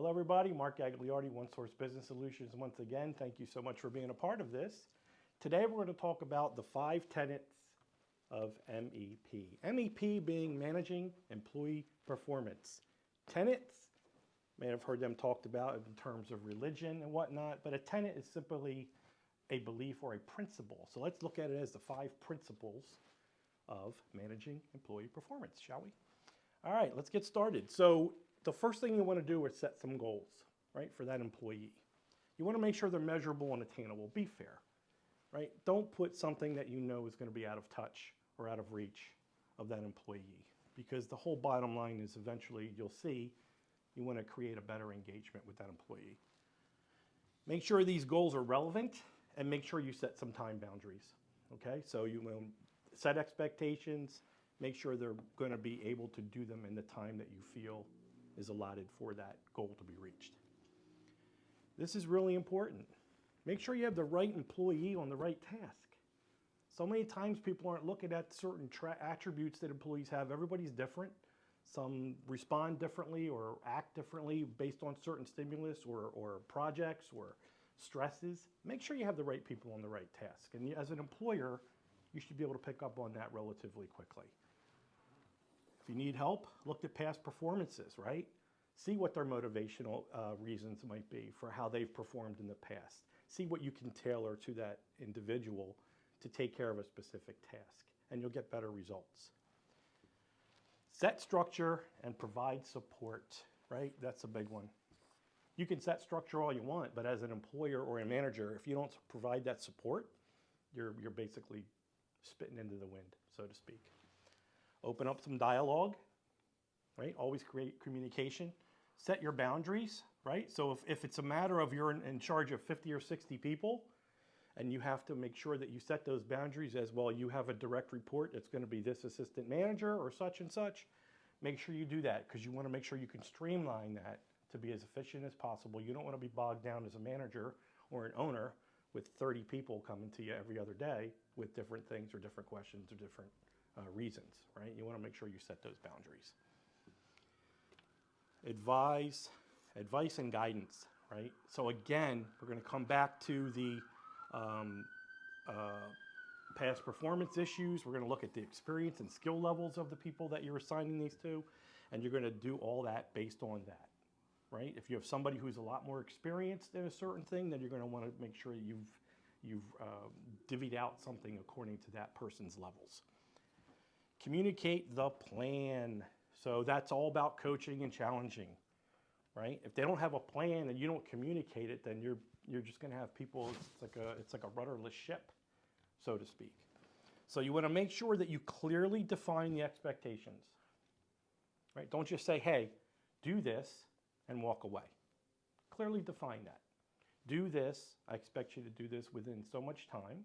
Hello everybody, Mark Gagliardi, OneSource Business Solutions. Once again, thank you so much for being a part of this. Today we're going to talk about the 5 tenets of M.E.P. M.E.P. being managing employee performance. Tenets, may have heard them talked about in terms of religion and whatnot, but a tenet is simply a belief or a principle. So let's look at it as the 5 principles of managing employee performance, shall we? All right, let's get started. So the first thing you want to do is set some goals, right, for that employee. You want to make sure they're measurable and attainable. Be fair, right? Don't put something that you know is going to be out of touch or out of reach of that employee, because the whole bottom line is eventually you'll see you want to create a better engagement with that employee. Make sure these goals are relevant and make sure you set some time boundaries, okay? So you will set expectations, make sure they're going to be able to do them in the time that you feel is allotted for that goal to be reached. This is really important. Make sure you have the right employee on the right task. So many times people aren't looking at certain attributes that employees have. Everybody's different. Some respond differently or act differently based on certain stimulus or projects or stresses. Make sure you have the right people on the right task. And as an employer, you should be able to pick up on that relatively quickly. If you need help, look at past performances, right? See what their motivational reasons might be for how they've performed in the past. See what you can tailor to that individual to take care of a specific task, and you'll get better results. Set structure and provide support, right? That's a big one. You can set structure all you want, but as an employer or a manager, if you don't provide that support, you're basically spitting into the wind, so to speak. Open up some dialogue, right? Always create communication. Set your boundaries, right? So if it's a matter of you're in charge of 50 or 60 people and you have to make sure that you set those boundaries as well, you have a direct report, it's going to be this assistant manager or such and such, make sure you do that because you want to make sure you can streamline that to be as efficient as possible. You don't want to be bogged down as a manager or an owner with 30 people coming to you every other day with different things or different questions or different reasons, right? You want to make sure you set those boundaries. Advice and guidance, right? So again, we're going to come back to the past performance issues. We're going to look at the experience and skill levels of the people that you're assigning these to, and you're going to do all that based on that, right? If you have somebody who's a lot more experienced in a certain thing, then you're going to want to make sure you've divvied out something according to that person's levels. Communicate the plan. So that's all about coaching and challenging, right? If they don't have a plan and you don't communicate it, then you're just going to have people. It's like a rudderless ship, so to speak. So you want to make sure that you clearly define the expectations, right? Don't just say, "Hey, do this," and walk away. Clearly define that. Do this. I expect you to do this within so much time.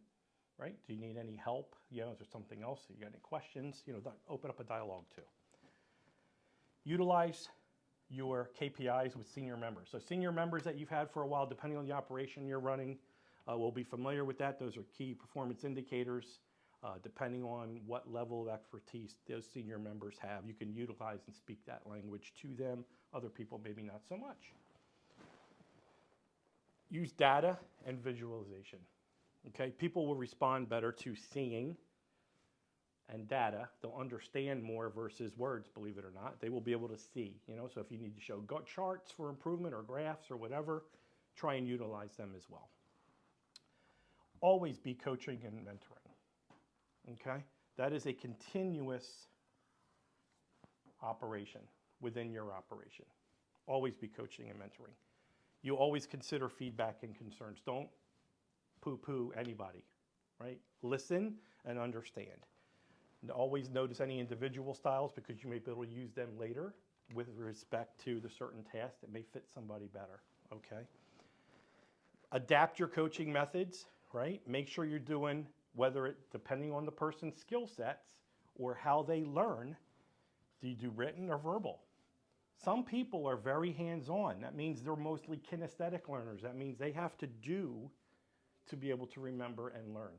Right? Do you need any help? Is there something else? You got any questions? Open up a dialogue too. Utilize your KPIs with senior members. So senior members that you've had for a while, depending on the operation you're running, will be familiar with that. Those are key performance indicators. Depending on what level of expertise those senior members have, you can utilize and speak that language to them. Other people, maybe not so much. Use data and visualization. Okay, people will respond better to seeing and data. They'll understand more versus words, believe it or not. They will be able to see, so if you need to show charts for improvement or graphs or whatever, try and utilize them as well. Always be coaching and mentoring, okay? That is a continuous operation within your operation. Always be coaching and mentoring. You always consider feedback and concerns. Don't poo-poo anybody, right? Listen and understand. And always notice any individual styles because you may be able to use them later with respect to the certain task that may fit somebody better, okay? Adapt your coaching methods, right? Make sure you're doing, depending on the person's skill sets or how they learn, do you do written or verbal? Some people are very hands-on. That means they're mostly kinesthetic learners. That means they have to do to be able to remember and learn.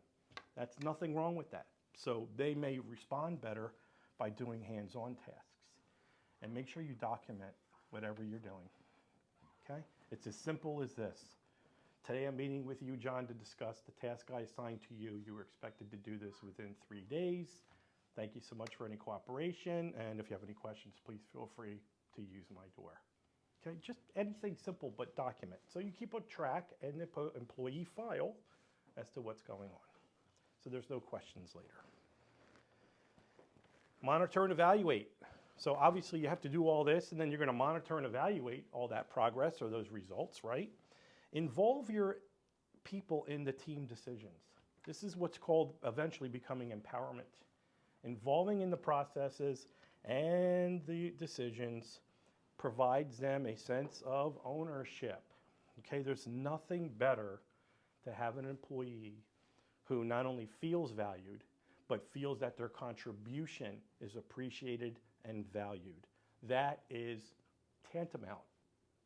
That's nothing wrong with that. So they may respond better by doing hands-on tasks. And make sure you document whatever you're doing. okay? It's as simple as this. Today I'm meeting with you, John, to discuss the task I assigned to you. You were expected to do this within 3 days. Thank you so much for any cooperation, and if you have any questions, please feel free to use my door. Okay, just anything simple but document. So you keep a track and the employee file as to what's going on. So there's no questions later. Monitor and evaluate. So obviously you have to do all this, and then you're going to monitor and evaluate all that progress or those results, right? Involve your people in the team decisions. This is what's called eventually becoming empowerment. Involving in the processes and the decisions provides them a sense of ownership. Okay, there's nothing better to have an employee who not only feels valued, but feels that their contribution is appreciated and valued. That is tantamount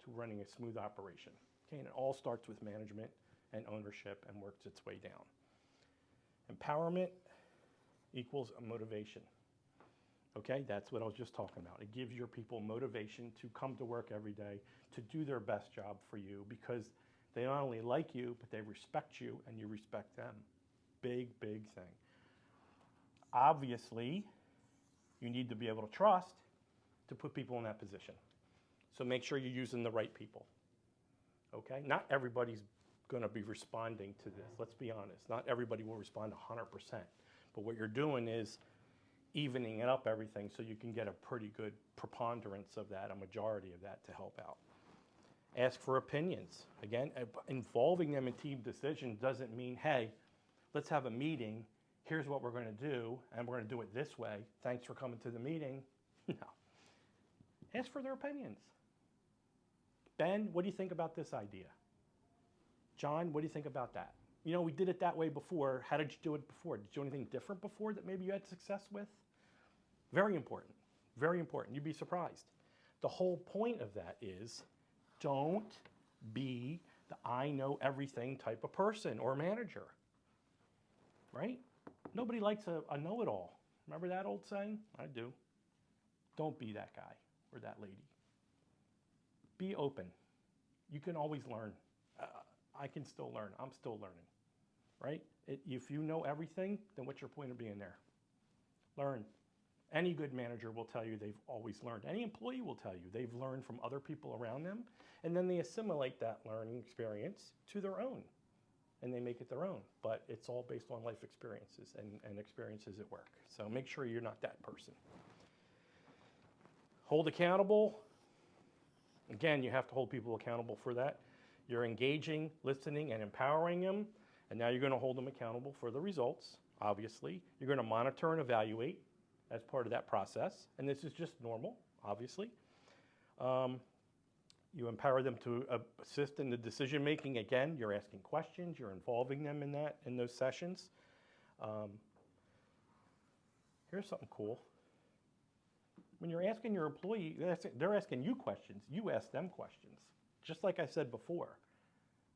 to running a smooth operation. Okay, and it all starts with management and ownership and works its way down. Empowerment equals a motivation. Okay, that's what I was just talking about. It gives your people motivation to come to work every day, to do their best job for you, because they not only like you, but they respect you and you respect them. Big, big thing. Obviously, you need to be able to trust to put people in that position. So make sure you're using the right people. Okay, not everybody's going to be responding to this. Let's be honest. Not everybody will respond 100%. But what you're doing is evening it up everything so you can get a pretty good preponderance of that, a majority of that to help out. Ask for opinions. Again, involving them in team decisions doesn't mean, hey, let's have a meeting, here's what we're going to do, and we're going to do it this way. Thanks for coming to the meeting. No. Ask for their opinions. Ben, what do you think about this idea? John, what do you think about that? You know, we did it that way before. How did you do it before? Did you do anything different before that maybe you had success with? Very important. Very important. You'd be surprised. The whole point of that is don't be the I know everything type of person or manager, right? Nobody likes a know-it-all. Remember that old saying? I do. Don't be that guy or that lady. Be open. You can always learn. I can still learn. I'm still learning, right? If you know everything, then what's your point of being there? Learn. Any good manager will tell you they've always learned. Any employee will tell you they've learned from other people around them, and then they assimilate that learning experience to their own, and they make it their own. But it's all based on life experiences and experiences at work. So make sure you're not that person. Hold accountable. Again, you have to hold people accountable for that. You're engaging, listening, and empowering them, and now you're going to hold them accountable for the results, obviously. You're going to monitor and evaluate as part of that process, and this is just normal, obviously. You empower them to assist in the decision-making. Again, you're asking questions, you're involving them in those sessions. Here's something cool. When you're asking your employee, they're asking you questions, you ask them questions. Just like I said before,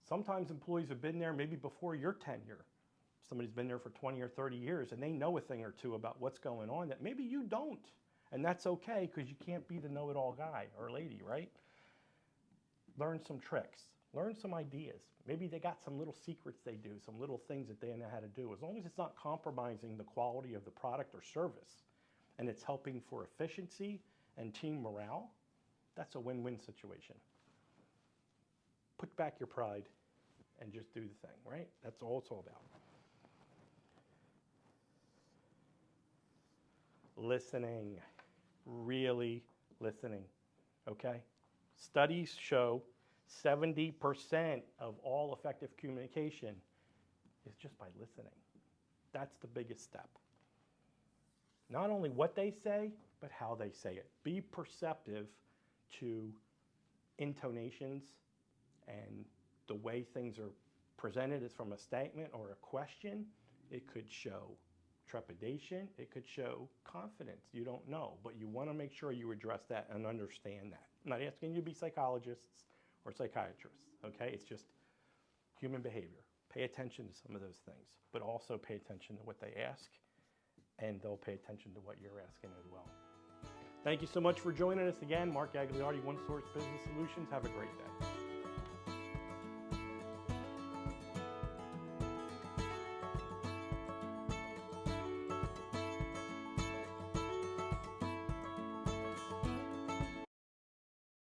sometimes employees have been there maybe before your tenure. Somebody's been there for 20 or 30 years and they know a thing or two about what's going on that maybe you don't. And that's okay because you can't be the know-it-all guy or lady, right? Learn some tricks, learn some ideas. Maybe they got some little secrets they do, some little things that they know how to do. As long as it's not compromising the quality of the product or service and it's helping for efficiency and team morale, that's a win-win situation. Put back your pride and just do the thing, right? That's all it's all about. Listening, really listening, okay? Studies show 70% of all effective communication is just by listening. That's the biggest step. Not only what they say, but how they say it. Be perceptive to intonations and the way things are presented as from a statement or a question. It could show trepidation, it could show confidence. You don't know, but you want to make sure you address that and understand that. I'm not asking you to be psychologists or psychiatrists, okay? It's just human behavior. Pay attention to some of those things, but also pay attention to what they ask, and they'll pay attention to what you're asking as well. Thank you so much for joining us again. Mark Gagliardi, OneSource Business Solutions. Have a great day.